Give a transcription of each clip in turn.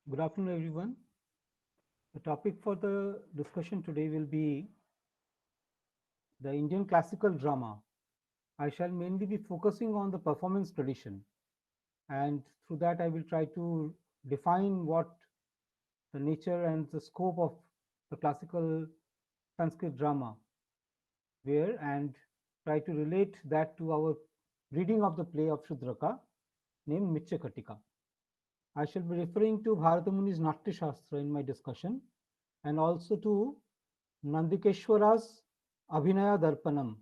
Good afternoon, everyone. The topic for the discussion today will be the Indian classical drama. I shall mainly be focusing on the performance tradition, and through that, I will try to define what the nature and the scope of the classical Sanskrit drama were and try to relate that to our reading of the play of Shudraka named Mitchakatika. I shall be referring to Bharatamuni's Natya Shastra in my discussion and also to Nandikeshwara's Abhinaya Darpanam.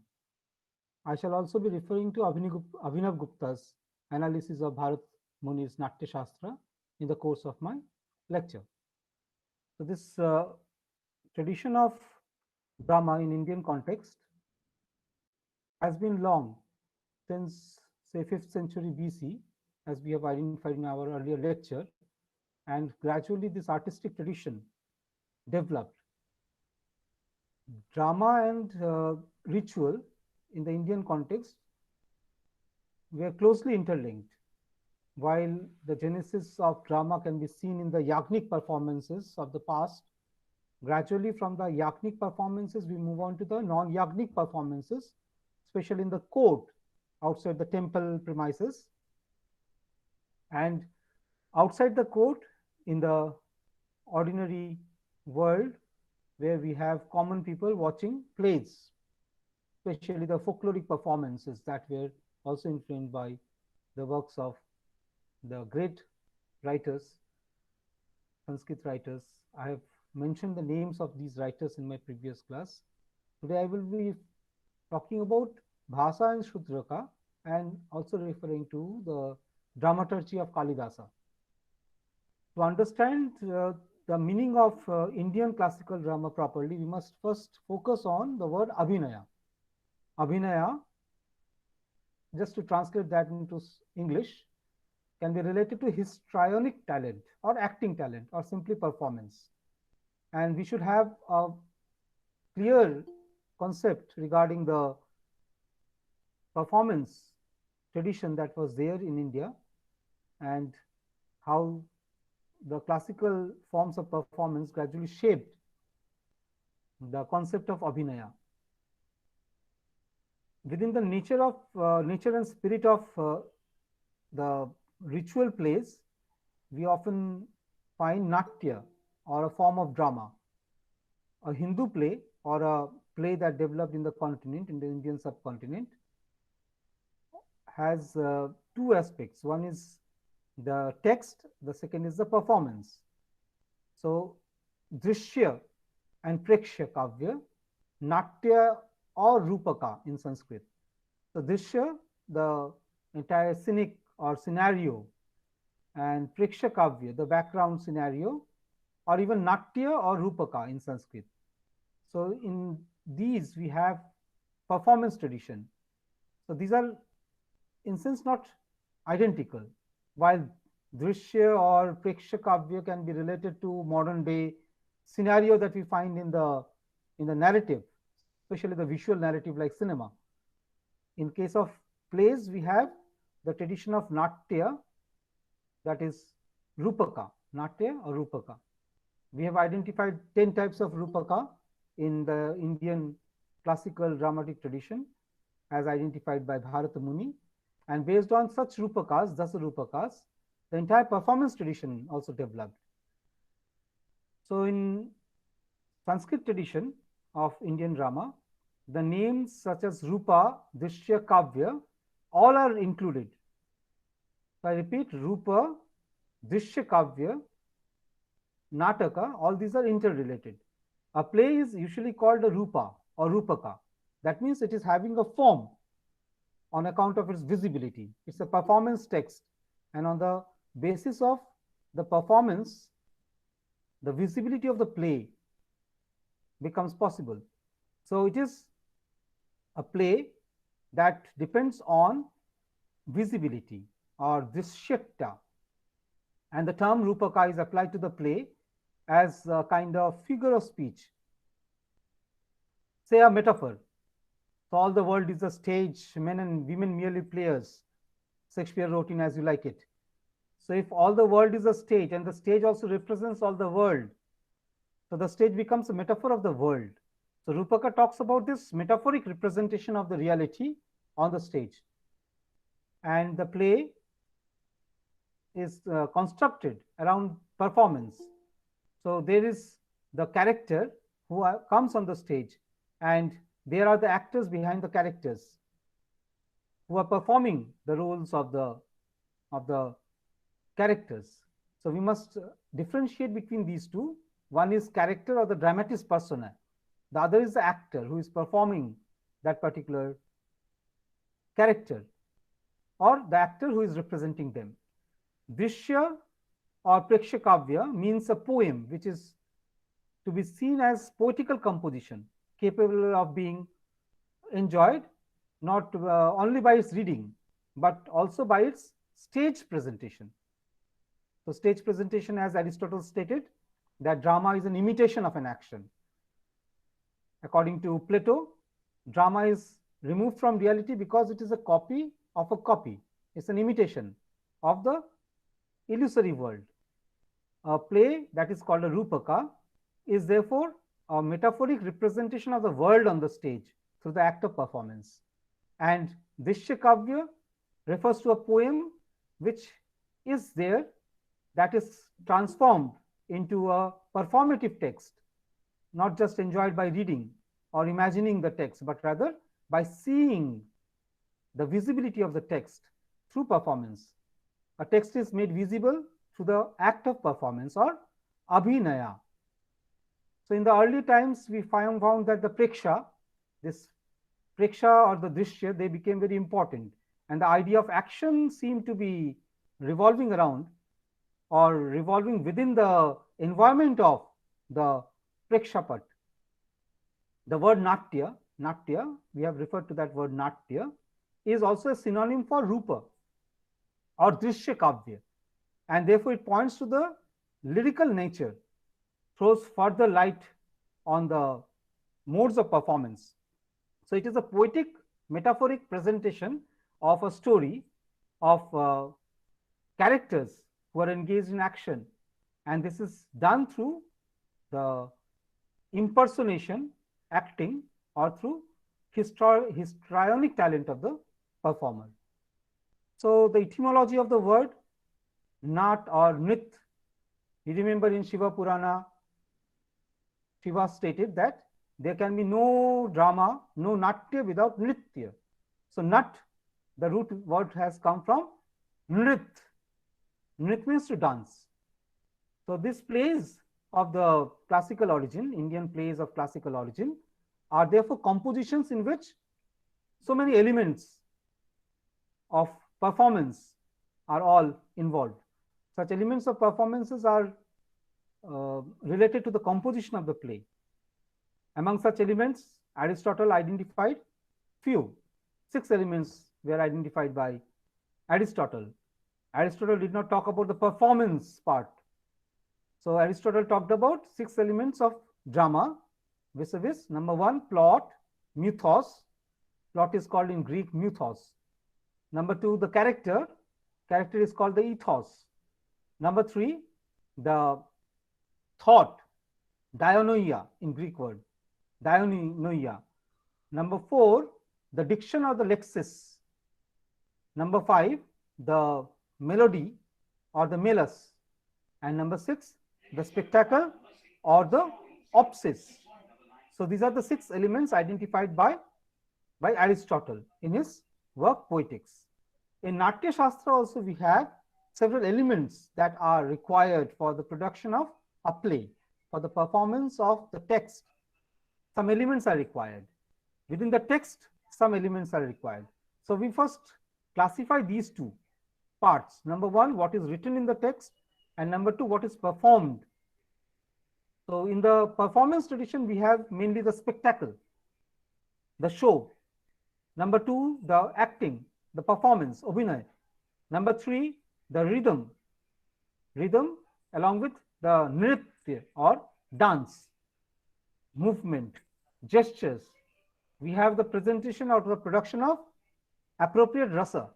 I shall also be referring to Abhinav Gupta's analysis of Bharat Muni's Natya Shastra in the course of my lecture. So, this tradition of drama in Indian context has been long, since say 5th century BC, as we have identified in our earlier lecture, and gradually this artistic tradition developed. Drama and ritual in the Indian context were closely interlinked. While the genesis of drama can be seen in the yagnik performances of the past, gradually from the yagnik performances, we move on to the non yagnik performances, especially in the court outside the temple premises. And outside the court, in the ordinary world, where we have common people watching plays, especially the folkloric performances that were also influenced by the works of the great writers, Sanskrit writers. I have mentioned the names of these writers in my previous class. Today I will be talking about Bhasa and Shudraka and also referring to the dramaturgy of Kalidasa. To understand the meaning of Indian classical drama properly, we must first focus on the word Abhinaya. Abhinaya, just to translate that into English, can be related to histrionic talent or acting talent or simply performance. And we should have a clear concept regarding the performance tradition that was there in India and how the classical forms of performance gradually shaped the concept of Abhinaya. Within the nature and spirit of the ritual plays, we often find Natya or a form of drama. A Hindu play or a play that developed in the continent, in the Indian subcontinent, has two aspects. One is the text, the second is the performance. So, Drishya and Preksha Kavya, Natya or Rupaka in Sanskrit. So, Drishya, the entire scenic or scenario, and Preksha Kavya, the background scenario, or even Natya or Rupaka in Sanskrit. So, in these we have performance tradition. So, these are in sense not identical. While Drishya or Preksha Kavya can be related to modern day scenario that we find in the narrative, especially the visual narrative like cinema. In case of plays, we have the tradition of Natya, that is Rupaka, Natya or Rupaka. We have identified 10 types of Rupaka in the Indian classical dramatic tradition as identified by Bharata Muni. And based on such Rupakas, Dasa Rupakas, the entire performance tradition also developed. So in Sanskrit tradition of Indian drama, the names such as Rupa, Drishya, Kavya, all are included. So I repeat, Rupa, Drishya, Kavya, Nataka, all these are interrelated. A play is usually called a Rupa or Rupaka. That means it is having a form on account of its visibility. It's a performance text, and on the basis of the performance, the visibility of the play becomes possible. So it is a play that depends on visibility or drishyata, and the term Rupaka is applied to the play as a kind of figure of speech, say a metaphor. So all the world is a stage, men and women merely players. Shakespeare wrote in As You Like It. So if all the world is a stage and the stage also represents all the world, so the stage becomes a metaphor of the world. So Rupaka talks about this metaphoric representation of the reality on the stage. And the play is constructed around performance. So there is the character who comes on the stage, and there are the actors behind the characters who are performing the roles of the characters. So we must differentiate between these two. One is character or the dramatis persona. The other is the actor who is performing that particular character, or the actor who is representing them. Drishya or Prekshakavya means a poem which is to be seen as poetical composition, capable of being enjoyed not only by its reading, but also by its stage presentation. So stage presentation, as Aristotle stated, that drama is an imitation of an action. According to Plato, drama is removed from reality because it is a copy of a copy. It's an imitation of the illusory world. A play that is called a Rupaka is therefore a metaphoric representation of the world on the stage through the act of performance. And Drishya Kavya refers to a poem which is there, that is transformed into a performative text, not just enjoyed by reading or imagining the text, but rather by seeing the visibility of the text through performance. A text is made visible through the act of performance, or abhinaya. So in the early times, we found that the preksha, this preksha or the drishya, they became very important. And the idea of action seemed to be revolving around or revolving within the environment of the prekshapat. The word natya, we have referred to that word natya, is also a synonym for rupa or drishya kavya, and therefore it points to the lyrical nature, throws further light on the modes of performance. So it is a poetic, metaphoric presentation of a story of characters who are engaged in action, and this is done through the impersonation, acting, or through histrionic talent of the performer. So the etymology of the word nat or nit, you remember in Shiva Purana, Shiva stated that there can be no drama, no natya without nritya. So nat, the root word has come from nrit. Nrit means to dance. So these plays of the classical origin, Indian plays of classical origin, are therefore compositions in which so many elements of performance are all involved. Such elements of performances are related to the composition of the play. Among such elements, Aristotle identified few. 6 elements were identified by Aristotle. Aristotle did not talk about the performance part. So Aristotle talked about 6 elements of drama, vis-a-vis. Number 1, plot, mythos. Plot is called in Greek mythos. Number 2, the character. Character is called the ethos. Number 3, the thought, dianoia in Greek word, dianoia. Number 4, the diction or the lexis. Number 5, the melody or the melos. And number 6, the spectacle or the opsis. So these are the 6 elements identified by Aristotle in his work Poetics. In Natya Shastra also we have several elements that are required for the production of a play. For the performance of the text, some elements are required. Within the text, some elements are required. So we first classify these two parts. Number 1, what is written in the text, and number 2, what is performed. So in the performance tradition, we have mainly the spectacle, the show. Number 2, the acting, the performance, abhinay. Number 3, the rhythm along with the nritya or dance, movement, gestures. We have the presentation or the production of appropriate rasa.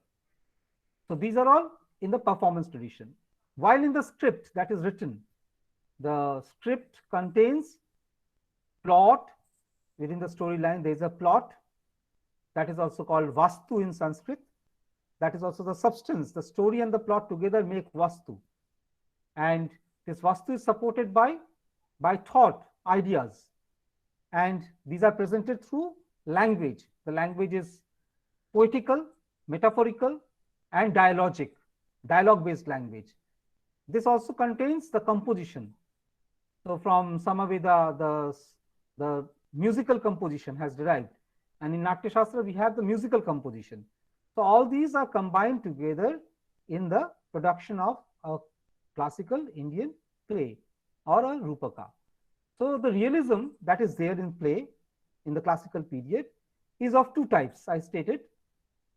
So these are all in the performance tradition. While in the script that is written, the script contains plot. Within the storyline, there is a plot that is also called vastu in Sanskrit. That is also the substance. The story and the plot together make vastu. And this vastu is supported by thought, ideas. And these are presented through language. The language is poetical, metaphorical, and dialogue-based language. This also contains the composition. So from Samaveda, the musical composition has derived. And in Natya Shastra, we have the musical composition. So all these are combined together in the production of a classical Indian play or a Rupaka. So the realism that is there in play in the classical period is of two types, I stated.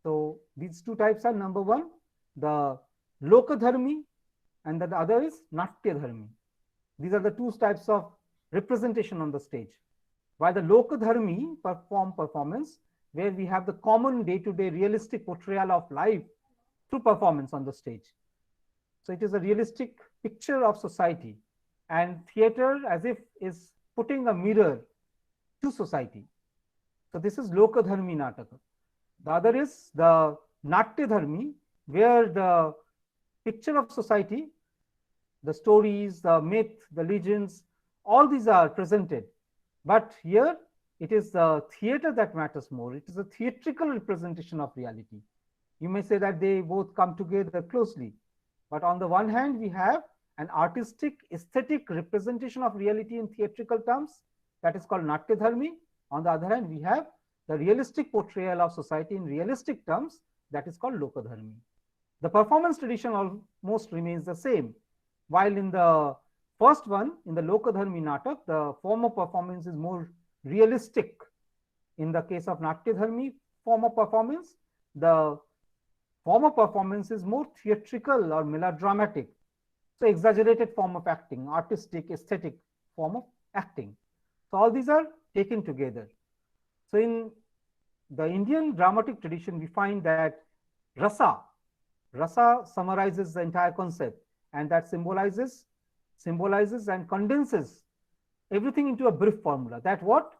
So these two types are, number one, the Lokadharmi, and the other is Natyadharmi. These are the two types of representation on the stage. While the Lokadharmi performance, where we have the common day-to-day realistic portrayal of life through performance on the stage. So it is a realistic picture of society, and theater as if is putting a mirror to society. So this is Lokadharmi Nataka. The other is the Natyadharmi, where the picture of society, the stories, the myth, the legends, all these are presented. But here it is the theater that matters more. It is a theatrical representation of reality. You may say that they both come together closely. But on the one hand, we have an artistic, aesthetic representation of reality in theatrical terms, that is called Natyadharmi. On the other hand, we have the realistic portrayal of society in realistic terms, that is called Lokadharmi. The performance tradition almost remains the same. While in the first one, in the Lokadharmi Natak, the form of performance is more realistic. In the case of Natyadharmi form of performance, the form of performance is more theatrical or melodramatic. So exaggerated form of acting, artistic, aesthetic form of acting. So all these are taken together. So in the Indian dramatic tradition, we find that rasa summarizes the entire concept, and that symbolizes and condenses everything into a brief formula. That what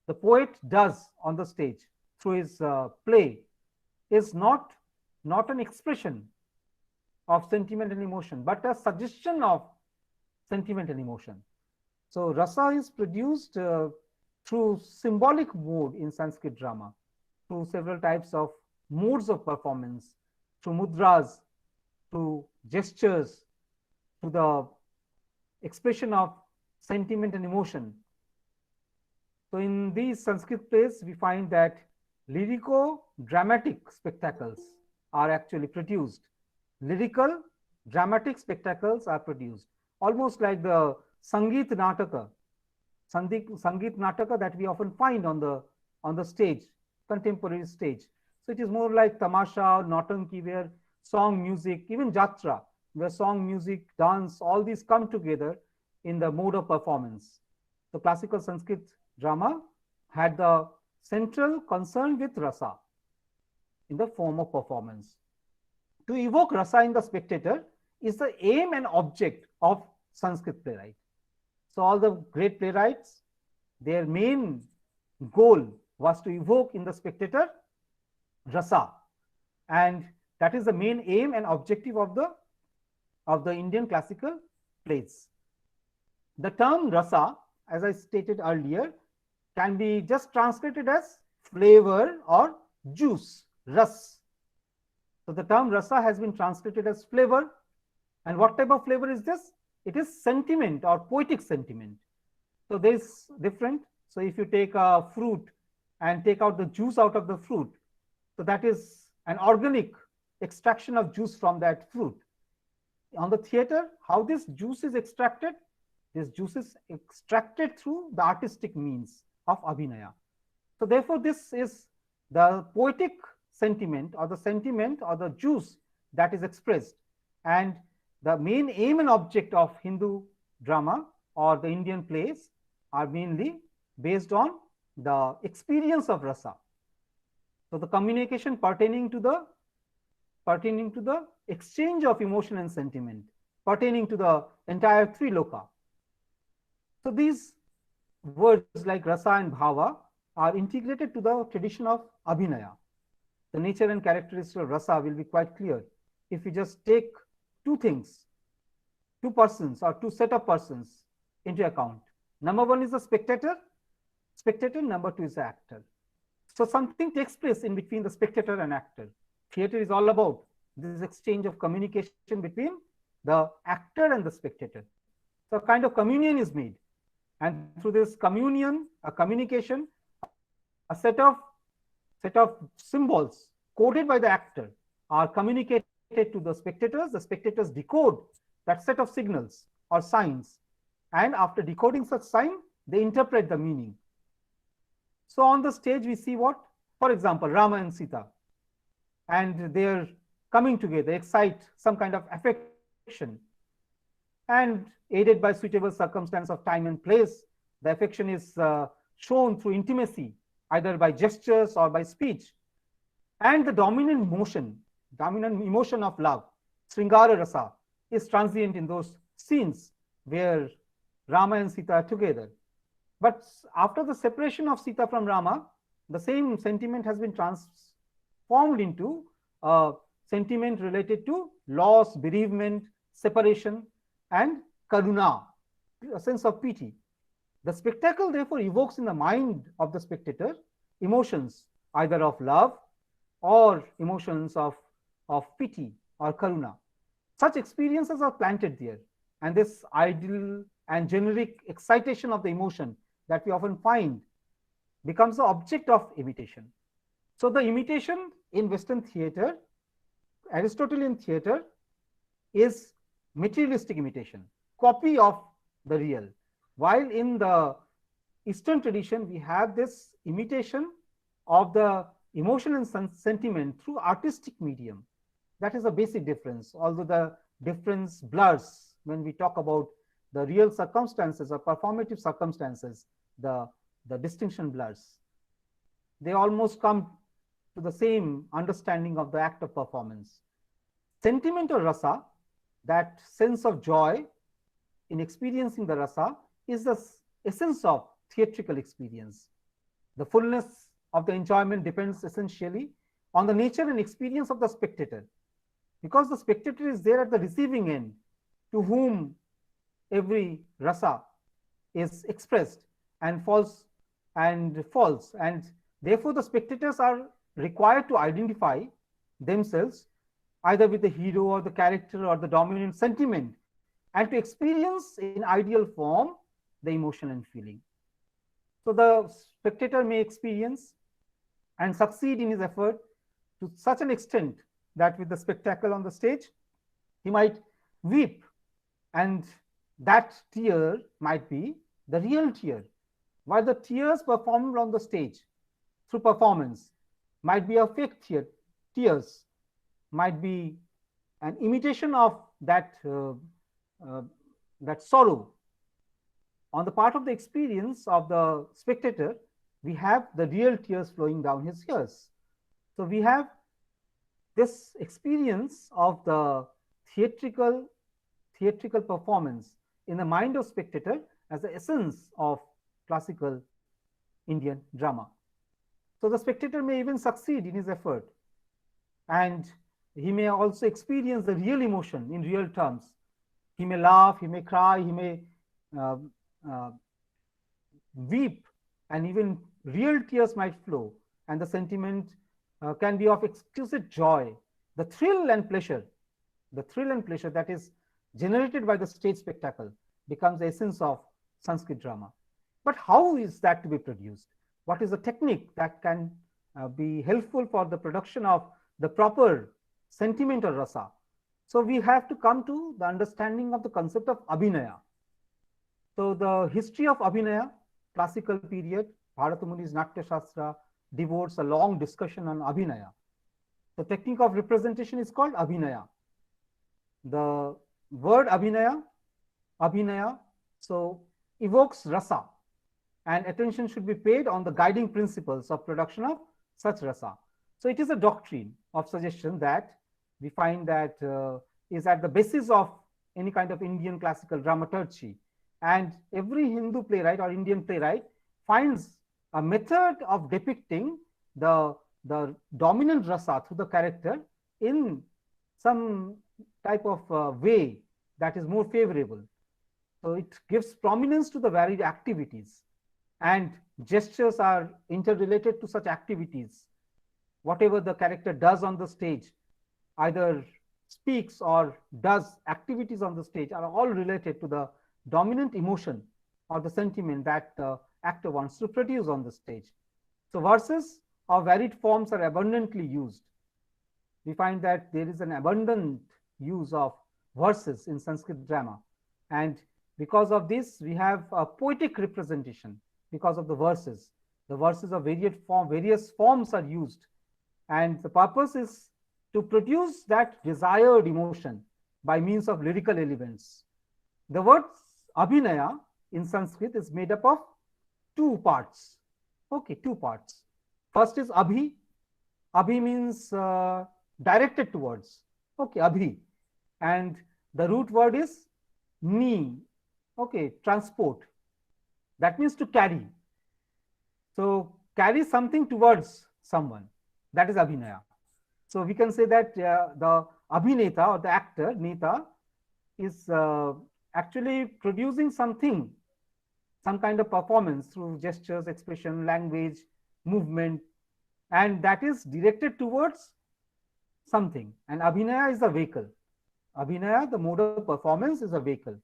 the poet does on the stage through his play is not an expression of sentiment and emotion, but a suggestion of sentiment and emotion. So rasa is produced through symbolic mode in Sanskrit drama, through several types of modes of performance, through mudras, through gestures, through the expression of sentiment and emotion. So in these Sanskrit plays, we find that lyrico-dramatic spectacles are actually produced. Lyrical, dramatic spectacles are produced, almost like the Sangeet Nataka, that we often find on the stage, contemporary stage. So it is more like tamasha, nautanki, where song, music, even jatra, where song, music, dance, all these come together in the mode of performance. The classical Sanskrit drama had the central concern with rasa in the form of performance. To evoke rasa in the spectator is the aim and object of Sanskrit playwright. So all the great playwrights, their main goal was to evoke in the spectator rasa, and that is the main aim and objective of the Indian classical plays. The term rasa, as I stated earlier, can be just translated as flavor or juice, ras. So the term rasa has been translated as flavor. And what type of flavor is this? It is sentiment or poetic sentiment. So there is different. So if you take a fruit and take out the juice out of the fruit, so that is an organic extraction of juice from that fruit. On the theater, how this juice is extracted? This juice is extracted through the artistic means of abhinaya. So therefore, this is the poetic sentiment or the juice that is expressed. And the main aim and object of Hindu drama or the Indian plays are mainly based on the experience of rasa. So the communication pertaining to the pertaining to the exchange of emotion and sentiment, pertaining to the entire three loka. So these words like rasa and bhava are integrated to the tradition of abhinaya. The nature and characteristics of rasa will be quite clear if we just take two things, two persons or two set of persons into account. Number one is the spectator, number two is the actor. So something takes place in between the spectator and actor. Theater is all about this exchange of communication between the actor and the spectator. So a kind of communion is made. And through this communion, a communication, a set of symbols coded by the actor are communicated to the spectators. The spectators decode that set of signals or signs. And after decoding such sign, they interpret the meaning. So on the stage, we see what? For example, Rama and Sita. And they're coming together, excite some kind of affection. And aided by suitable circumstance of time and place, the affection is shown through intimacy, either by gestures or by speech. And the dominant emotion of love, Sringara Rasa, is transient in those scenes where Rama and Sita are together. But after the separation of Sita from Rama, the same sentiment has been transformed into a sentiment related to loss, bereavement, separation, and karuna, a sense of pity. The spectacle therefore evokes in the mind of the spectator emotions either of love or emotions of pity or karuna. Such experiences are planted there, and this ideal and generic excitation of the emotion that we often find becomes the object of imitation. So the imitation in Western theater, Aristotelian theater, is materialistic imitation, copy of the real. While in the Eastern tradition, we have this imitation of the emotion and sentiment through artistic medium. That is a basic difference, although the difference blurs when we talk about the real circumstances or performative circumstances, the distinction blurs. They almost come to the same understanding of the act of performance. Sentiment or rasa, that sense of joy in experiencing the rasa, is the essence of theatrical experience. The fullness of the enjoyment depends essentially on the nature and experience of the spectator, because the spectator is there at the receiving end, to whom every rasa is expressed and falls, and therefore the spectators are required to identify themselves either with the hero or the character or the dominant sentiment, and to experience in ideal form the emotion and feeling. So the spectator may experience and succeed in his effort to such an extent that with the spectacle on the stage, he might weep, and that tear might be the real tear, while the tears performed on the stage through performance might be a fake tears, might be an imitation of that sorrow. On the part of the experience of the spectator, we have the real tears flowing down his ears. So we have this experience of the theatrical performance in the mind of spectator as the essence of classical Indian drama. So the spectator may even succeed in his effort, and he may also experience the real emotion in real terms. He may laugh, he may cry, he may weep, and even real tears might flow, and the sentiment can be of exquisite joy. The thrill and pleasure that is generated by the stage spectacle becomes the essence of Sanskrit drama. But how is that to be produced? What is the technique that can be helpful for the production of the proper sentiment or rasa? So we have to come to the understanding of the concept of abhinaya. So the history of abhinaya, classical period, Bharata Muni's Natya Shastra devotes a long discussion on abhinaya. The technique of representation is called abhinaya. The word abhinaya, so evokes rasa, and attention should be paid on the guiding principles of production of such rasa. So it is a doctrine of suggestion that we find that is at the basis of any kind of Indian classical dramaturgy. And every Hindu playwright or Indian playwright finds a method of depicting the dominant rasa through the character in some type of way that is more favorable. So it gives prominence to the varied activities, and gestures are interrelated to such activities. Whatever the character does on the stage, either speaks or does activities on the stage, are all related to the dominant emotion or the sentiment that the actor wants to produce on the stage. So verses of varied forms are abundantly used. We find that there is an abundant use of verses in Sanskrit drama, and because of this we have a poetic representation. Because of the verses of various forms are used, and the purpose is to produce that desired emotion by means of lyrical elements. The word abhinaya in Sanskrit is made up of two parts. Okay, two parts. First is abhi. Abhi means directed towards. Okay, abhi. And the root word is ni. Okay, transport. That means to carry. So carry something towards someone. That is abhinaya. So we can say that the abhineta or the actor, neta, is actually producing something, some kind of performance through gestures, expression, language, movement, and that is directed towards something. And abhinaya is a vehicle. Abhinaya, the mode of performance, is a vehicle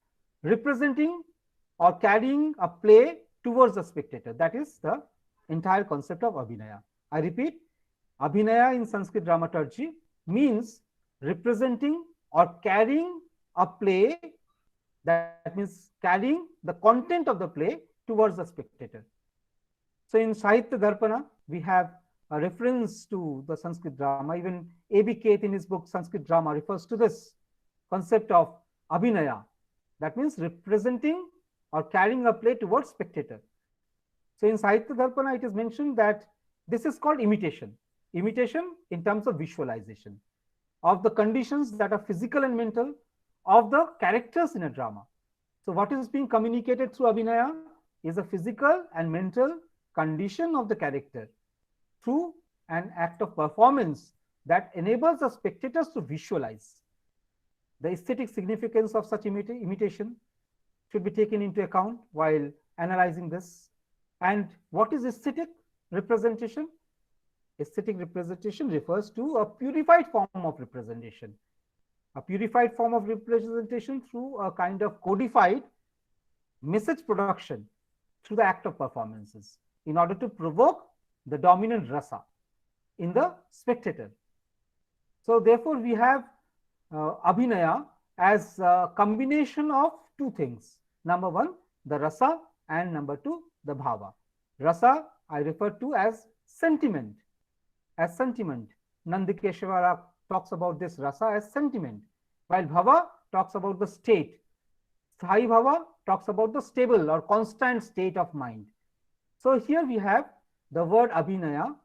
representing or carrying a play towards the spectator. That is the entire concept of abhinaya. I repeat, abhinaya in Sanskrit dramaturgy means representing or carrying a play, that means carrying the content of the play towards the spectator. So in Sahitya Darpana, we have a reference to the Sanskrit drama. Even A.B. Keith in his book Sanskrit Drama refers to this concept of abhinaya. That means representing or carrying a play towards spectator. So in Sahitya Darpana, it is mentioned that this is called imitation. Imitation in terms of visualization of the conditions that are physical and mental of the characters in a drama. So what is being communicated through abhinaya is a physical and mental condition of the character through an act of performance that enables the spectators to visualize. The aesthetic significance of such imitation should be taken into account while analyzing this. And what is aesthetic representation? Aesthetic representation refers to a purified form of representation. A purified form of representation through a kind of codified message production through the act of performances in order to provoke the dominant rasa in the spectator. So therefore, we have abhinaya as a combination of two things. Number one, the rasa, and number two, the bhava. Rasa I refer to as sentiment. As sentiment, Nandikeshwara talks about this rasa as sentiment, while bhava talks about the state. Sthayi bhava talks about the stable or constant state of mind. So here we have the word abhinaya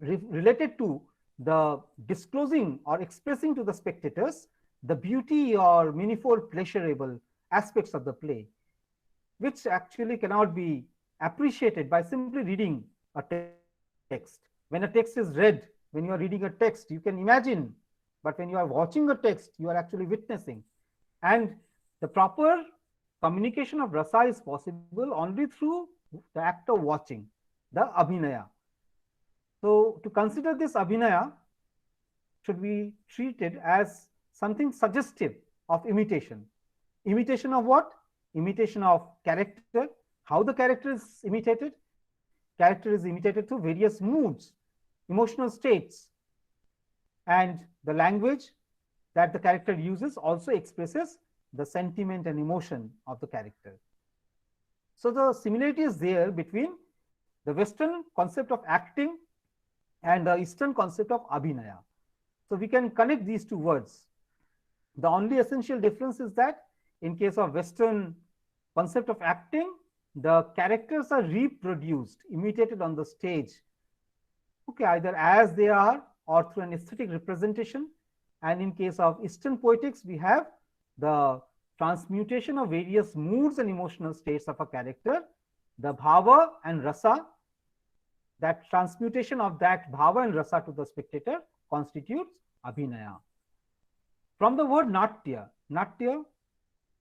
related to the disclosing or expressing to the spectators the beauty or manifold pleasurable aspects of the play, which actually cannot be appreciated by simply reading a text. When a text is read, when you are reading a text, you can imagine, but when you are watching a text, you are actually witnessing. And the proper communication of rasa is possible only through the act of watching, the abhinaya. So to consider this abhinaya should be treated as something suggestive of imitation. Imitation of what? Imitation of character. How the character is imitated? Character is imitated through various moods, emotional states, and the language that the character uses also expresses the sentiment and emotion of the character. So the similarity is there between the Western concept of acting and the Eastern concept of abhinaya. So we can connect these two words. The only essential difference is that in case of Western concept of acting, the characters are reproduced, imitated on the stage, okay, either as they are or through an aesthetic representation, And in case of Eastern poetics, we have the transmutation of various moods and emotional states of a character, the bhava and rasa. That transmutation of that bhava and rasa to the spectator constitutes abhinaya. From the word natya, natya,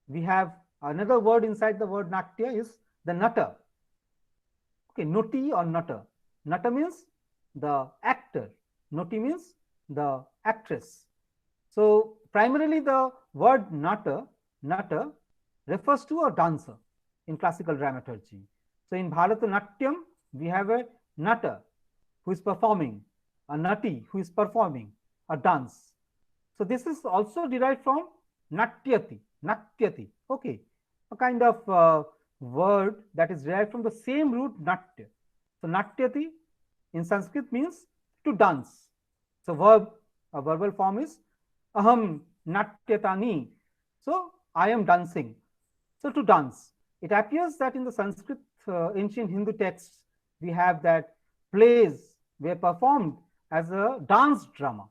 we have another word inside the word natya is the nata. Okay, noti or nata. Nata means the actor. Noti means the actress. So primarily the word nata refers to a dancer in classical dramaturgy. So in Bharatanatyam, we have a nata who is performing, a nati who is performing a dance. So this is also derived from natyati, okay, a kind of word that is derived from the same root natya. So natyati in Sanskrit means to dance. So a verbal form is aham natyatani. So I am dancing. So to dance. It appears that in the Sanskrit ancient Hindu texts, we have that plays were performed as a dance drama.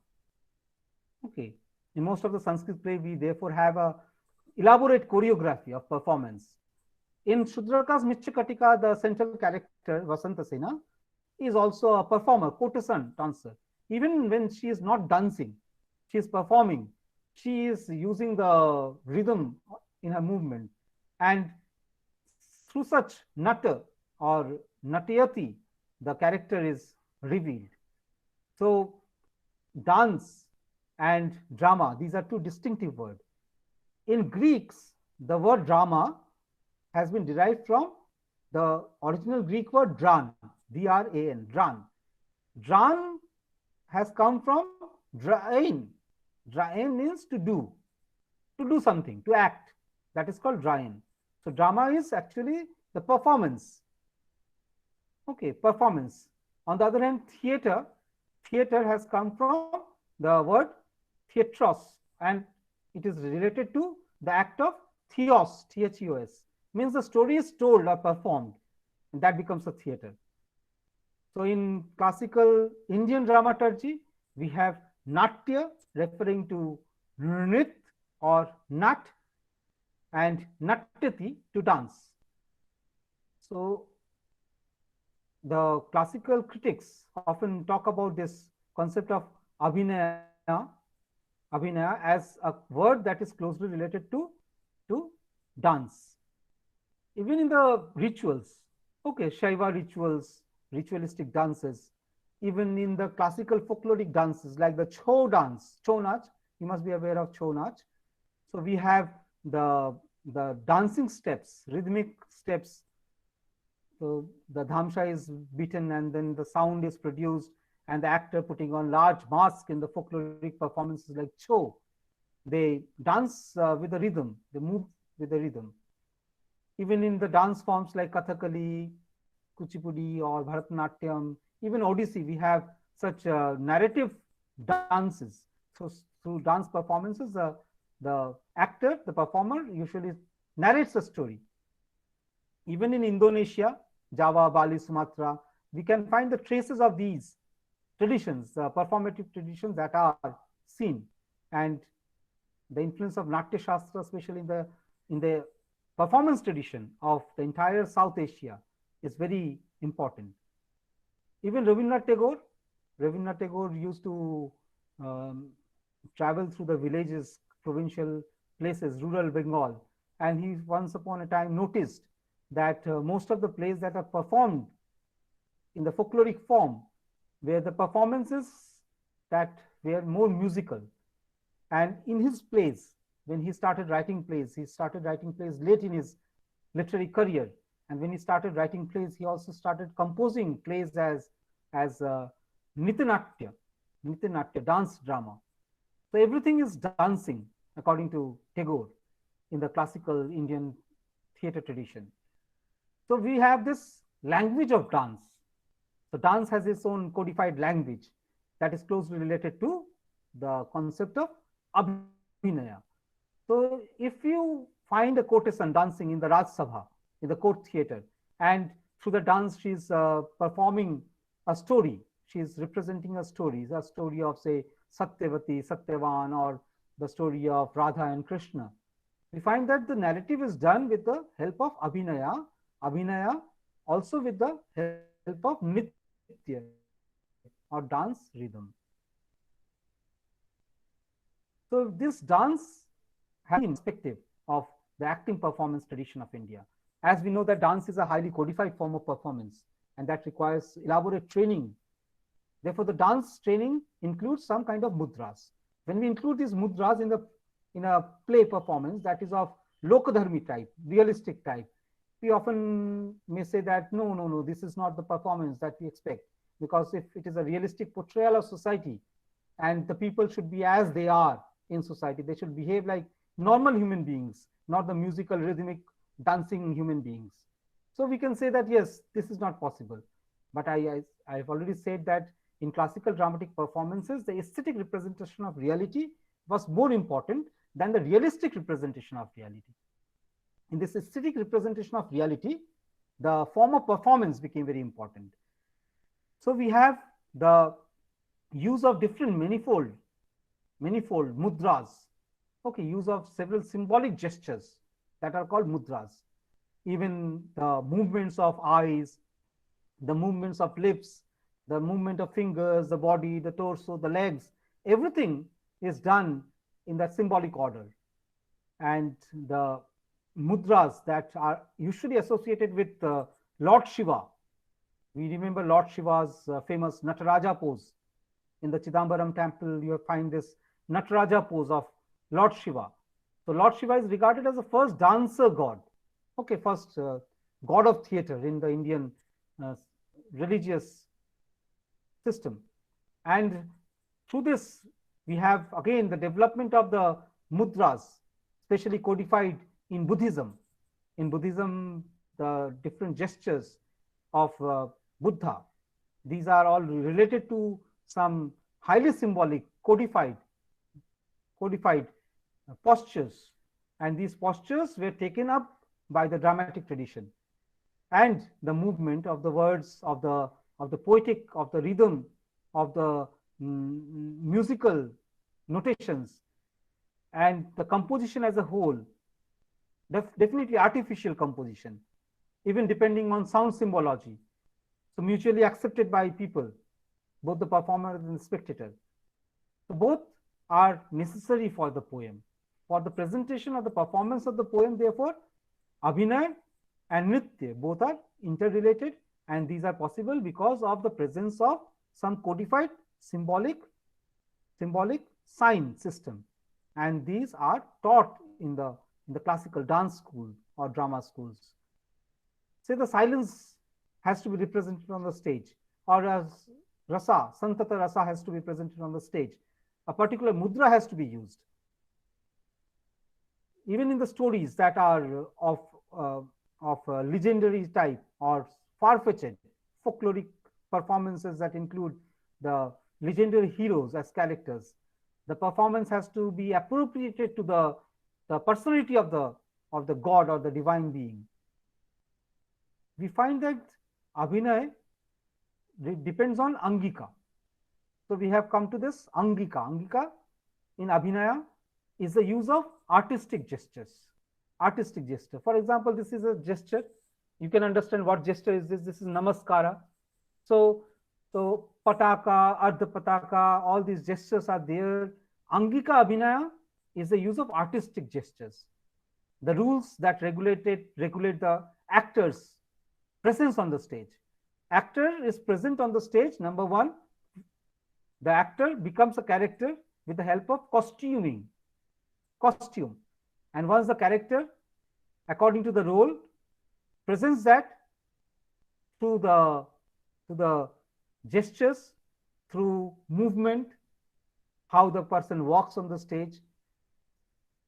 Okay. In most of the Sanskrit play, we therefore have a elaborate choreography of performance. In Shudraka's Michchakatika, the central character, Vasantasena, is also a performer, courtesan dancer. Even when she is not dancing, she is performing. She is using the rhythm in her movement. And through such nata or natyati, the character is revealed. So dance and drama, these are two distinctive words. In Greeks, the word drama has been derived from the original Greek word dran, D-R-A-N, dran. Dran has come from drain. Drain means to do something, to act. That is called drain. So drama is actually the performance. Okay, performance. On the other hand, theater has come from the word theatros, and it is related to the act of theos, T-H-E-O-S, means the story is told or performed, and that becomes a theater. So in classical Indian dramaturgy, we have natya referring to nrit or nat, and natyati to dance. So the classical critics often talk about this concept of abhinaya as a word that is closely related to dance. Even in the rituals, okay, Shaiva rituals, ritualistic dances, even in the classical folkloric dances like the Chho dance, Chho Nach, you must be aware of Chho Nach. So we have the dancing steps, rhythmic steps. So the dhamsha is beaten and then the sound is produced, and the actor putting on large mask in the folkloric performances like Chho. They dance with the rhythm, they move with the rhythm. Even in the dance forms like Kathakali, Kuchipudi or Bharatanatyam, even Odissi, we have such narrative dances. So through dance performances, the actor, the performer usually narrates a story. Even in Indonesia, Java, Bali, Sumatra, we can find the traces of these traditions, performative traditions that are seen. And the influence of Natya Shastra, especially in the performance tradition of the entire South Asia, is very important. Even Rabindranath Tagore used to travel through the villages, provincial places, rural Bengal, and he once upon a time noticed that most of the plays that are performed in the folkloric form were the performances that were more musical. And in his plays, when he started writing plays late in his literary career. And when he started writing plays, he also started composing plays as Nitinatya, dance drama. So everything is dancing, according to Tagore, in the classical Indian theatre tradition. So we have this language of dance. So dance has its own codified language that is closely related to the concept of abhinaya. So if you find a courtesan dancing in the Raj Sabha, in the court theatre, and through the dance she's performing a story, she's representing a story of, say, Satyavati, Satyavan, or the story of Radha and Krishna, we find that the narrative is done with the help of Abhinaya also with the help of Nitya or dance rhythm. So this dance has been perspective of the acting performance tradition of India. As we know that dance is a highly codified form of performance and that requires elaborate training. Therefore, the dance training includes some kind of mudras. When we include these mudras in a play performance that is of lokadharmi type, realistic type, we often may say that no, this is not the performance that we expect, because if it is a realistic portrayal of society and the people should be as they are in society, they should behave like normal human beings, not the musical, rhythmic, dancing human beings. So we can say that yes, this is not possible. But I've already said that in classical dramatic performances, the aesthetic representation of reality was more important than the realistic representation of reality. In this aesthetic representation of reality, the form of performance became very important. So we have the use of different manifold mudras, okay, use of several symbolic gestures that are called mudras. Even the movements of eyes, the movements of lips, the movement of fingers, the body, the torso, the legs, everything is done in that symbolic order. And the mudras that are usually associated with Lord Shiva. We remember Lord Shiva's famous Nataraja pose. In the Chidambaram temple, you find this Nataraja pose of Lord Shiva. So Lord Shiva is regarded as the first dancer god. Okay, first god of theater in the Indian religious system. And through this, we have again the development of the mudras, especially codified in Buddhism. In Buddhism, the different gestures of Buddha, these are all related to some highly symbolic, codified postures. And these postures were taken up by the dramatic tradition. And the movement of the words, of the poetic, of the rhythm, of the musical notations, and the composition as a whole, definitely artificial composition, even depending on sound symbology. So mutually accepted by people, both the performer and the spectator. So both are necessary for the poem. For the presentation of the performance of the poem, therefore, Abhinay and Nritya both are interrelated, and these are possible because of the presence of some codified symbolic sign system, and these are taught in the classical dance school or drama schools. Say the silence has to be represented on the stage, or as rasa, santata rasa has to be presented on the stage. A particular mudra has to be used. Even in the stories that are of legendary type or far-fetched folkloric performances that include the legendary heroes as characters, the performance has to be appropriated to the personality of the god or the divine being. We find that Abhinay depends on Angika. So we have come to this Angika. Angika in Abhinaya is the use of artistic gestures. Artistic gesture. For example, this is a gesture. You can understand what gesture is this. This is Namaskara. So Pataka, Ardha Pataka, all these gestures are there. Angika Abhinaya is the use of artistic gestures. The rules that regulate the actor's presence on the stage. Actor is present on the stage. Number one, the actor becomes a character with the help of costume. And once the character, according to the role, presents that through the gestures, through movement, how the person walks on the stage,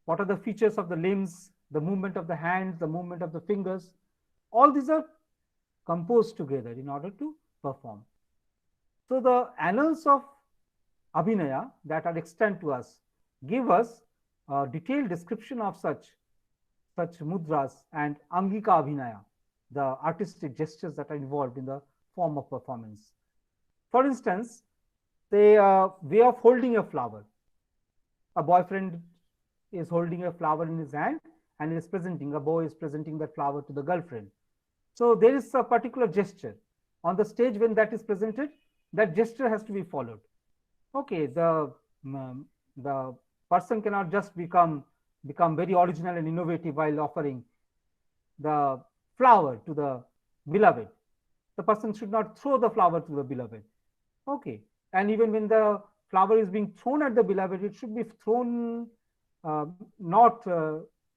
what are the features of the limbs, the movement of the hands, the movement of the fingers, all these are composed together in order to perform. So the annals of Abhinaya that are extant to us give us a detailed description of such mudras and Angika Abhinaya, the artistic gestures that are involved in the form of performance. For instance, say a way of holding a flower. A boyfriend is holding a flower in his hand and is presenting, a boy is presenting that flower to the girlfriend. So there is a particular gesture on the stage. When that is presented, that gesture has to be followed. Okay, the person cannot just become very original and innovative while offering the flower to the beloved. The person should not throw the flower to the beloved. Okay, and even when the flower is being thrown at the beloved, it should be thrown not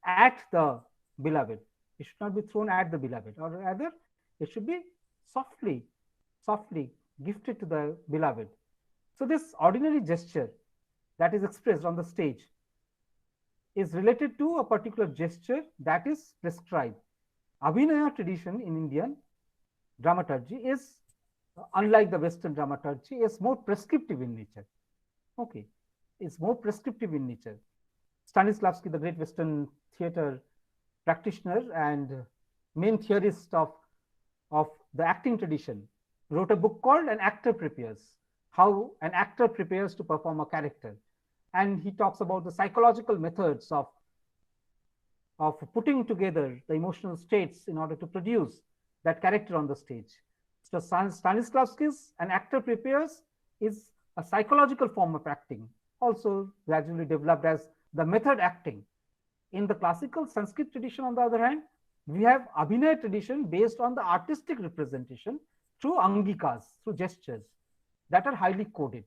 at the beloved. It should not be thrown at the beloved, or rather, it should be softly gifted to the beloved. So this ordinary gesture that is expressed on the stage is related to a particular gesture that is prescribed. Abhinaya tradition in Indian dramaturgy is, unlike the Western dramaturgy, is more prescriptive in nature. Okay, it's more prescriptive in nature. Stanislavski, the great Western theater practitioner and main theorist of the acting tradition, wrote a book called An Actor Prepares, how an actor prepares to perform a character. And he talks about the psychological methods of putting together the emotional states in order to produce that character on the stage. So Stanislavski's An Actor Prepares is a psychological form of acting, also gradually developed as the method acting. In the classical Sanskrit tradition, on the other hand, we have Abhinaya tradition based on the artistic representation through angikas, through gestures that are highly coded.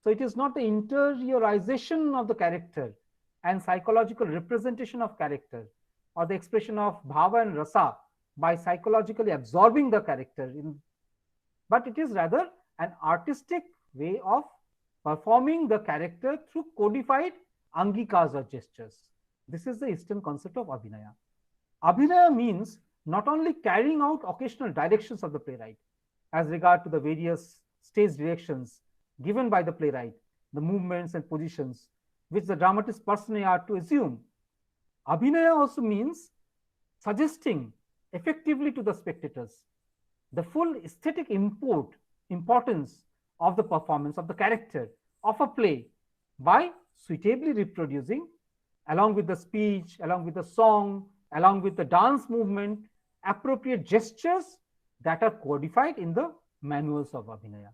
So it is not the interiorization of the character and psychological representation of character, or the expression of bhava and rasa by psychologically absorbing the character, but it is rather an artistic way of performing the character through codified angikas or gestures. This is the Eastern concept of Abhinaya. Abhinaya means not only carrying out occasional directions of the playwright as regard to the various stage directions given by the playwright, the movements and positions which the dramatist personally are to assume. Abhinaya also means suggesting effectively to the spectators the full aesthetic importance of the performance of the character of a play by suitably reproducing, along with the speech, along with the song, along with the dance movement, appropriate gestures that are codified in the manuals of Abhinaya.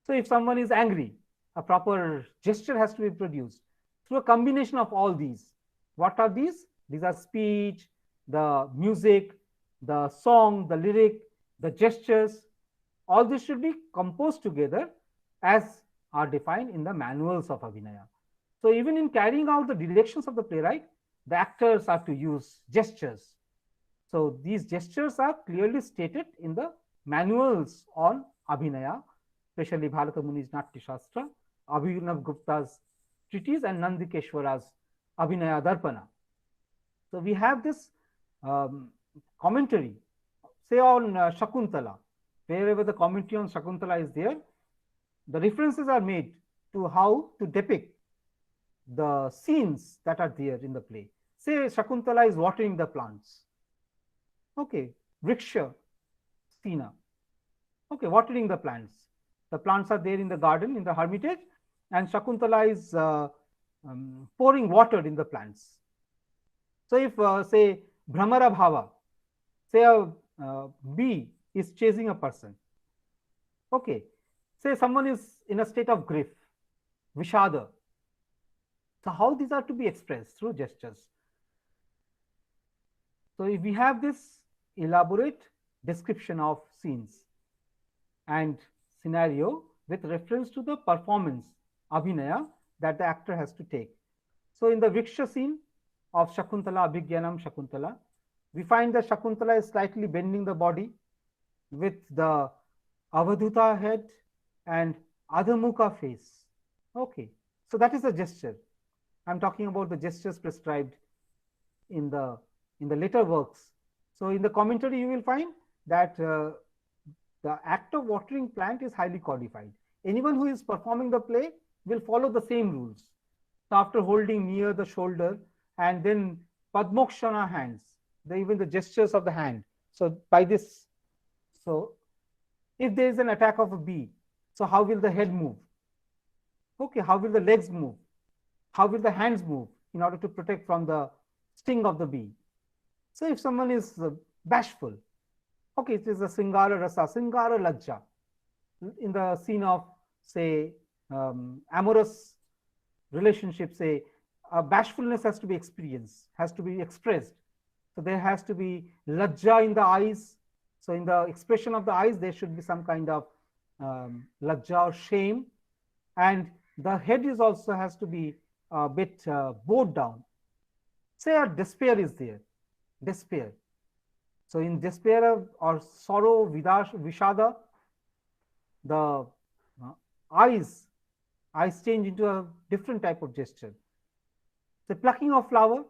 So if someone is angry, a proper gesture has to be produced through a combination of all these. What are these? These are speech, the music, the song, the lyric, the gestures. All this should be composed together as are defined in the manuals of Abhinaya. So even in carrying out the directions of the playwright, the actors are to use gestures. So these gestures are clearly stated in the manuals on Abhinaya, especially Bharata Muni's Natya Shastra, Abhinav Gupta's treatise, and Nandikeshwara's Abhinaya Darpana. So we have this commentary, say on Shakuntala. Wherever the commentary on Shakuntala is there, the references are made to how to depict the scenes that are there in the play. Say Shakuntala is watering the plants. Okay, Vriksha Sina. Okay, watering the plants. The plants are there in the garden, in the hermitage, and Shakuntala is pouring water in the plants. So if say Bhramara Bhava, say a bee is chasing a person. Okay, say someone is in a state of grief, Vishada. So how these are to be expressed? Through gestures. So if we have this elaborate description of scenes and scenario with reference to the performance, Abhinaya, that the actor has to take. So in the Vriksha scene of Shakuntala, Abhigyanam Shakuntala, we find that Shakuntala is slightly bending the body with the Avadhuta head and Adhamukha face. Okay, so that is a gesture. I'm talking about the gestures prescribed in the later works. So in the commentary, you will find that the act of watering plant is highly codified. Anyone who is performing the play will follow the same rules. So after holding near the shoulder and then Padmokshana hands, even the gestures of the hand. So by this, so if there is an attack of a bee, so how will the head move? Okay, how will the legs move? How will the hands move in order to protect from the sting of the bee? So if someone is bashful, okay, it is a Singara Rasa, Singara Lajja. In the scene of, say, amorous relationship, say, bashfulness has to be experienced, has to be expressed. So there has to be lajja in the eyes. So in the expression of the eyes, there should be some kind of lajja or shame. And the head is also has to be a bit bowed down. Say a despair is there, despair. So in despair or sorrow, vishada, the eyes change into a different type of gesture. The plucking of flower.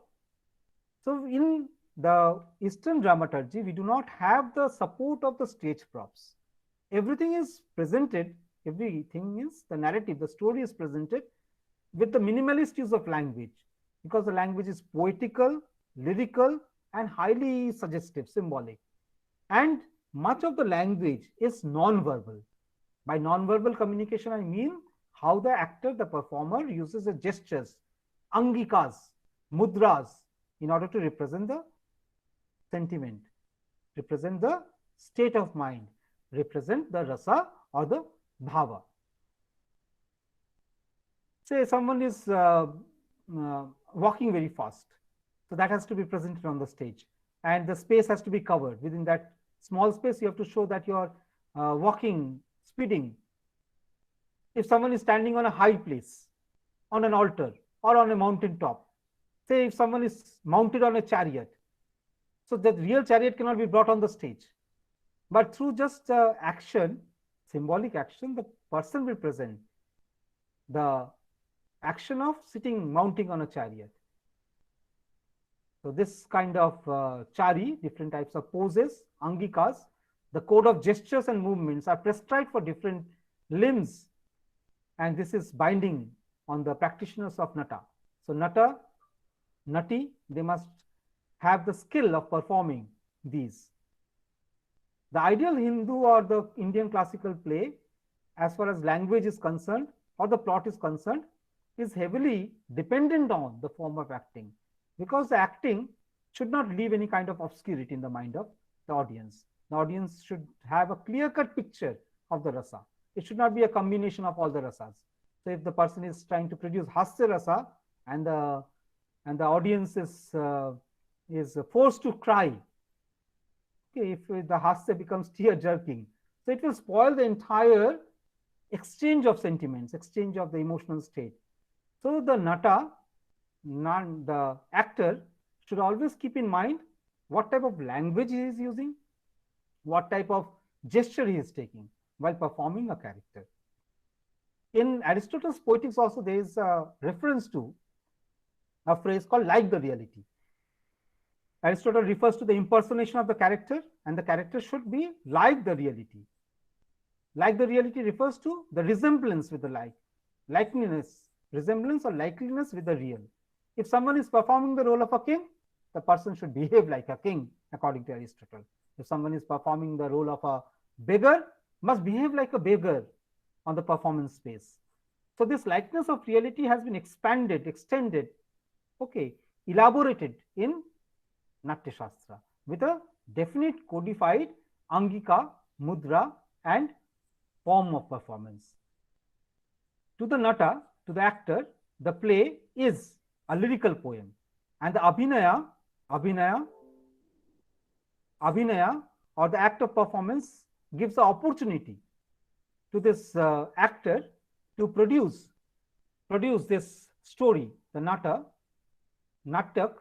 So in the Eastern dramaturgy, we do not have the support of the stage props. Everything is presented, everything is the narrative, the story is presented with the minimalist use of language, because the language is poetical, lyrical, and highly suggestive, symbolic. And much of the language is non-verbal. By non-verbal communication, I mean how the actor, the performer, uses the gestures, angikas, mudras, in order to represent the sentiment, represent the state of mind, represent the rasa or the bhava. Say someone is walking very fast, so that has to be presented on the stage, and the space has to be covered. Within that small space, you have to show that you are walking, speeding. If someone is standing on a high place, on an altar, or on a mountain top, say if someone is mounted on a chariot, so the real chariot cannot be brought on the stage. But through just action, symbolic action, the person will present the action of sitting, mounting on a chariot. So this kind of chari, different types of poses, angikas, the code of gestures and movements are prescribed for different limbs, and this is binding on the practitioners of nata. So nata, nati, they must have the skill of performing these. The ideal Hindu or the Indian classical play, as far as language is concerned or the plot is concerned, is heavily dependent on the form of acting, because the acting should not leave any kind of obscurity in the mind of the audience. The audience should have a clear-cut picture of the rasa. It should not be a combination of all the rasas. So if the person is trying to produce hasya rasa and the audience is forced to cry, okay, if the hasya becomes tear jerking, so it will spoil the entire exchange of sentiments, exchange of the emotional state. So the nata, the actor, should always keep in mind what type of language he is using, what type of gesture he is taking while performing a character. In Aristotle's Poetics also, there is a reference to a phrase called like the reality. Aristotle refers to the impersonation of the character, and the character should be like the reality. Like the reality refers to the resemblance with the likeliness, resemblance or likeliness with the real. If someone is performing the role of a king, the person should behave like a king, according to Aristotle. If someone is performing the role of a beggar, must behave like a beggar on the performance space. So this likeness of reality has been expanded, extended, okay, elaborated in Natya Shastra with a definite codified angika, mudra, and form of performance. To the nata, to the actor, the play is a lyrical poem, and the abhinaya or the act of performance gives the opportunity to this actor to produce this story, the natak,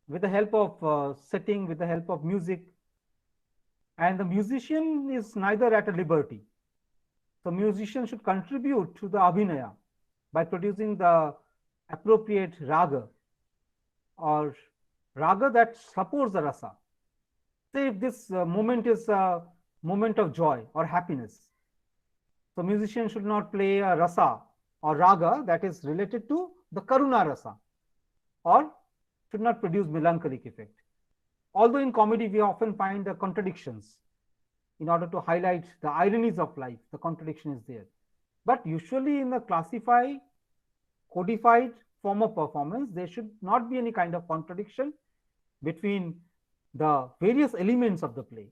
with the help of setting, with the help of music. And the musician is neither at a liberty. So musician should contribute to the abhinaya by producing the appropriate raga or raga that supports the rasa. Say if this moment is a moment of joy or happiness, so musician should not play a rasa or raga that is related to the karuna rasa, or should not produce melancholic effect. Although in comedy we often find the contradictions in order to highlight the ironies of life, the contradiction is there. But usually in the classified, codified form of performance, there should not be any kind of contradiction between the various elements of the play.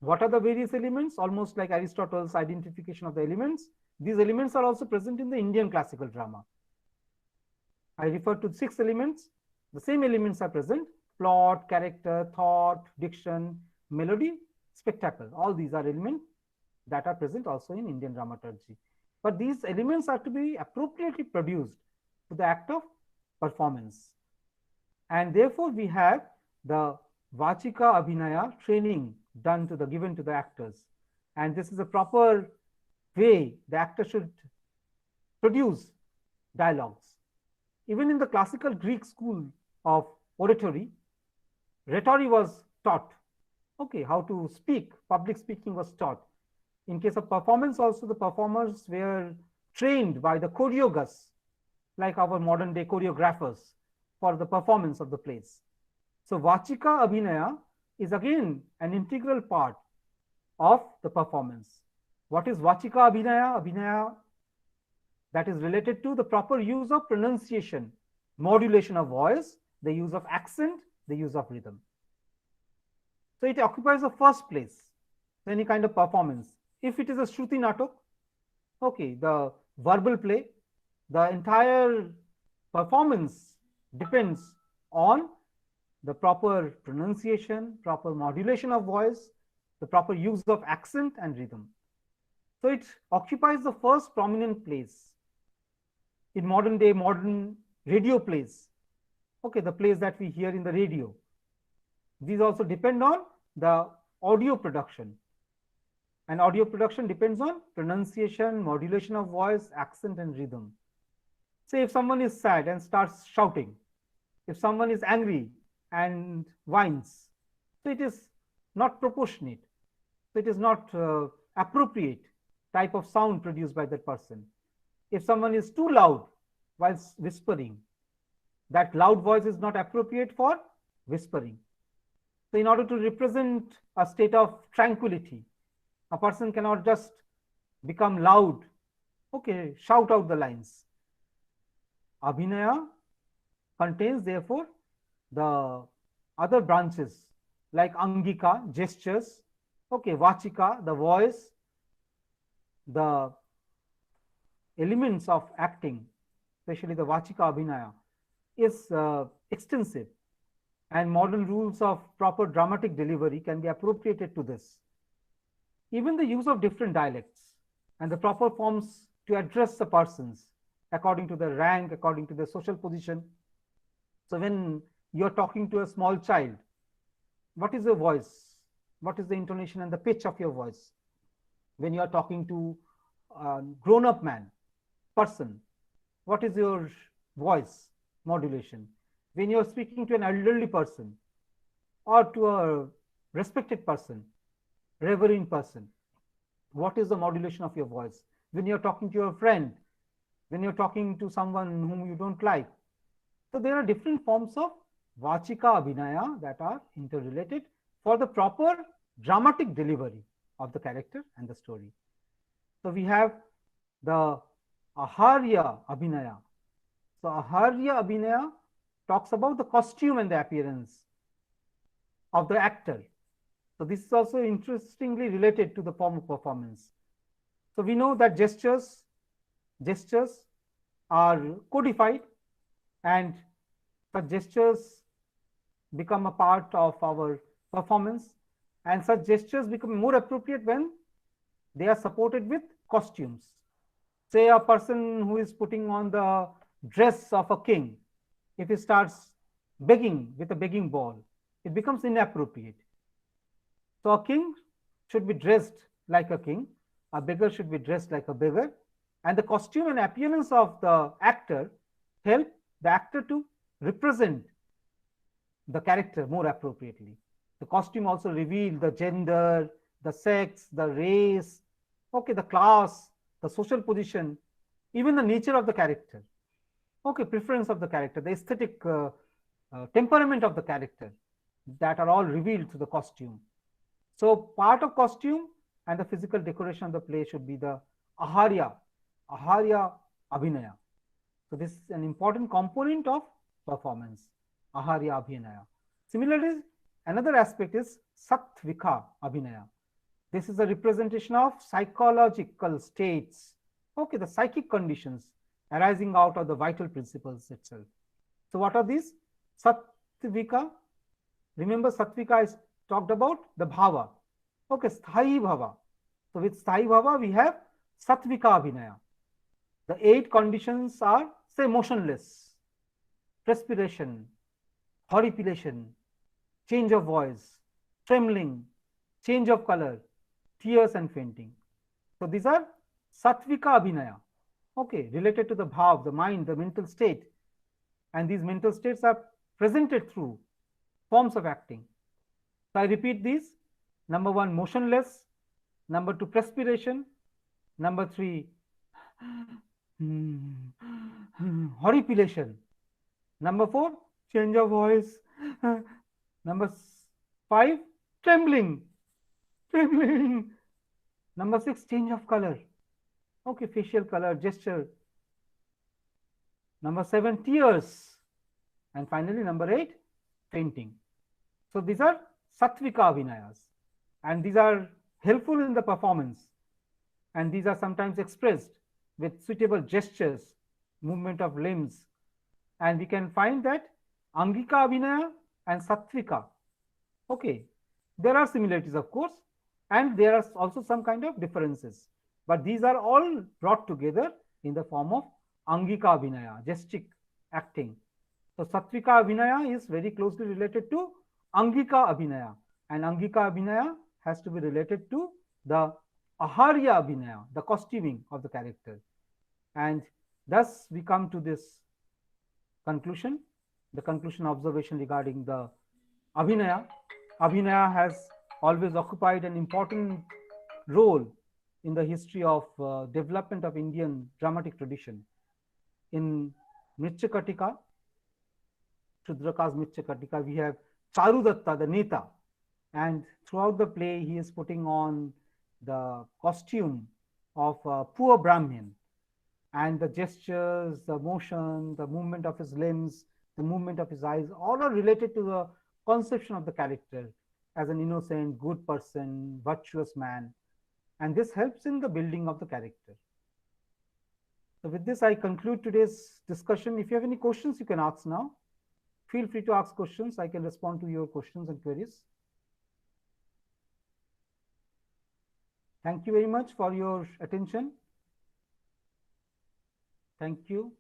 What are the various elements? Almost like Aristotle's identification of the elements. These elements are also present in the Indian classical drama. I refer to 6 elements. The same elements are present: plot, character, thought, diction, melody, spectacle. All these are elements that are present also in Indian dramaturgy. But these elements are to be appropriately produced to the act of performance. And therefore, we have the Vachika Abhinaya training done to the given to the actors. And this is a proper way the actor should produce dialogues. Even in the classical Greek school of oratory, rhetoric was taught. Okay, how to speak, public speaking was taught. In case of performance also, the performers were trained by the choreographers, like our modern day choreographers, for the performance of the plays. So Vachika Abhinaya is again an integral part of the performance. What is Vachika Abhinaya? Abhinaya that is related to the proper use of pronunciation, modulation of voice, the use of accent, the use of rhythm. So it occupies the first place, any kind of performance. If it is a Shruti Natok, okay, the verbal play, the entire performance depends on the proper pronunciation, proper modulation of voice, the proper use of accent and rhythm. So it occupies the first prominent place in modern day, modern radio plays. Okay, the plays that we hear in the radio. These also depend on the audio production. And audio production depends on pronunciation, modulation of voice, accent, and rhythm. Say if someone is sad and starts shouting, if someone is angry and whines, so it is not proportionate. So it is not appropriate type of sound produced by that person. If someone is too loud while whispering, that loud voice is not appropriate for whispering. So in order to represent a state of tranquility, a person cannot just become loud, okay, shout out the lines. Abhinaya contains therefore the other branches like Angika, gestures, okay, Vachika, the voice, the elements of acting, especially the Vachika Abhinaya, is extensive, and modern rules of proper dramatic delivery can be appropriated to this. Even the use of different dialects and the proper forms to address the persons according to their rank, according to their social position. So when you are talking to a small child, what is your voice? What is the intonation and the pitch of your voice? When you are talking to a grown-up person, what is your voice modulation? When you are speaking to an elderly person or to a respected person, reverend person, what is the modulation of your voice? When you are talking to your friend, when you're talking to someone whom you don't like. So there are different forms of Vachika Abhinaya that are interrelated for the proper dramatic delivery of the character and the story. So we have the Aharya Abhinaya. So Aharya Abhinaya talks about the costume and the appearance of the actor. So this is also interestingly related to the form of performance. So we know that gestures are codified, and such gestures become a part of our performance, and such gestures become more appropriate when they are supported with costumes. Say a person who is putting on the dress of a king, if he starts begging with a begging bowl, it becomes inappropriate. So a king should be dressed like a king, a beggar should be dressed like a beggar, and the costume and appearance of the actor help the actor to represent the character more appropriately. The costume also reveals the gender, the sex, the race, okay, the class, the social position, even the nature of the character, okay, preference of the character, the aesthetic temperament of the character, that are all revealed through the costume. So part of costume and the physical decoration of the play should be the Aharya Aharya Abhinaya. So this is an important component of performance, Aharya Abhinaya. Similarly, another aspect is Sattvika Abhinaya. This is a representation of psychological states, okay, the psychic conditions arising out of the vital principles itself. So what are these? Sattvika. Remember, Sattvika is talked about the bhava. Okay, Sthayi bhava. So with Sthayi bhava, we have Sattvika Abhinaya. The 8 conditions are, say, motionless, perspiration, horripilation, change of voice, trembling, change of color, tears and fainting. So these are Sattvika Abhinaya, okay, related to the bhav, the mind, the mental state. And these mental states are presented through forms of acting. So I repeat these. Number 1, motionless. Number 2, perspiration. Number 3, horripilation. Number 4, change of voice. Number 5, trembling. Trembling. Number 6, change of color. Okay, facial color, gesture. Number 7, tears. And finally, number 8, fainting. So these are Sattvika Abhinayas. And these are helpful in the performance. And these are sometimes expressed with suitable gestures, movement of limbs. And we can find that Angika Abhinaya and Sattvika, okay, there are similarities, of course, and there are also some kind of differences. But these are all brought together in the form of Angika Abhinaya, gestic acting. So Sattvika Abhinaya is very closely related to Angika Abhinaya, and Angika Abhinaya has to be related to the Aharya Abhinaya, the costuming of the character. And thus we come to this conclusion, the conclusion observation regarding the Abhinaya. Abhinaya has always occupied an important role in the history of development of Indian dramatic tradition. In Mritya-Katika, Shudraka's Mritya-Katika, we have Charudatta, the Neta, and throughout the play he is putting on the costume of a poor Brahmin, and the gestures, the motion, the movement of his limbs, the movement of his eyes, all are related to the conception of the character as an innocent, good person, virtuous man, and this helps in the building of the character. So with this, I conclude today's discussion. If you have any questions, you can ask now. Feel free to ask questions. I can respond to your questions and queries. Thank you very much for your attention. Thank you.